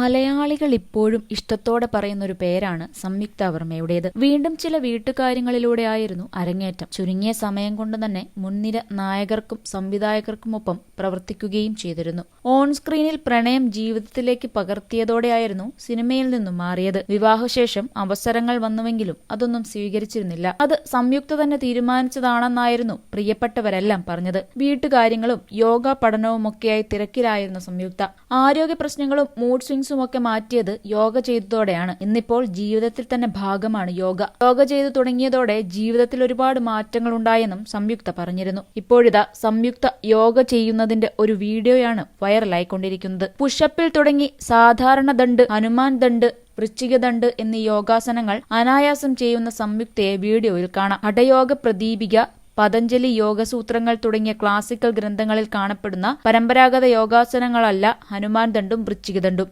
മലയാളികൾ ഇപ്പോഴും ഇഷ്ടത്തോടെ പറയുന്നൊരു പേരാണ് സംയുക്ത വർമ്മയുടേത്. വീണ്ടും ചില വീട്ടുകാര്യങ്ങളിലൂടെയായിരുന്നു അരങ്ങേറ്റം. ചുരുങ്ങിയ സമയം കൊണ്ട് തന്നെ മുൻനിര നായകർക്കും സംവിധായകർക്കുമൊപ്പം പ്രവർത്തിക്കുകയും ചെയ്തിരുന്നു. ഓൺ സ്ക്രീനിൽ പ്രണയം ജീവിതത്തിലേക്ക് പകർത്തിയതോടെയായിരുന്നു സിനിമയിൽ നിന്നും മാറിയത്. വിവാഹശേഷം അവസരങ്ങൾ വന്നുവെങ്കിലും അതൊന്നും സ്വീകരിച്ചിരുന്നില്ല. അത് സംയുക്ത തന്നെ തീരുമാനിച്ചതാണെന്നായിരുന്നു പ്രിയപ്പെട്ടവരെല്ലാം പറഞ്ഞത്. വീട്ടുകാര്യങ്ങളും യോഗ പഠനവുമൊക്കെയായി തിരക്കിലായിരുന്ന സംയുക്ത ആരോഗ്യ പ്രശ്നങ്ങളും മൂഡ് സ്വിങ്സുമൊക്കെ മാറ്റിയത് യോഗ ചെയ്തതോടെയാണ്. ഇന്നിപ്പോൾ ജീവിതത്തിൽ തന്നെ ഭാഗമാണ് യോഗ. യോഗ ചെയ്തു തുടങ്ങിയതോടെ ജീവിതത്തിൽ ഒരുപാട് മാറ്റങ്ങൾ ഉണ്ടായെന്നും സംയുക്ത പറഞ്ഞിരുന്നു. ഇപ്പോഴിതാ സംയുക്ത യോഗ ചെയ്യുന്നതിന്റെ ഒരു വീഡിയോയാണ് വൈറലായിക്കൊണ്ടിരിക്കുന്നത്. പുഷപ്പിൽ തുടങ്ങി സാധാരണ ദണ്ഡ്, ഹനുമാൻ ദണ്ഡ്, വൃശ്ചികദണ്ഡ് എന്നീ യോഗാസനങ്ങൾ അനായാസം ചെയ്യുന്ന സംയുക്തയെ വീഡിയോയിൽ കാണാം. ഹഠയോഗ പ്രദീപിക, പതഞ്ജലി യോഗസൂത്രങ്ങൾ തുടങ്ങിയ ക്ലാസിക്കൽ ഗ്രന്ഥങ്ങളിൽ കാണപ്പെടുന്ന പരമ്പരാഗത യോഗാസനങ്ങളല്ല ഹനുമാൻ ദണ്ഡും വൃശ്ചികദണ്ഡും.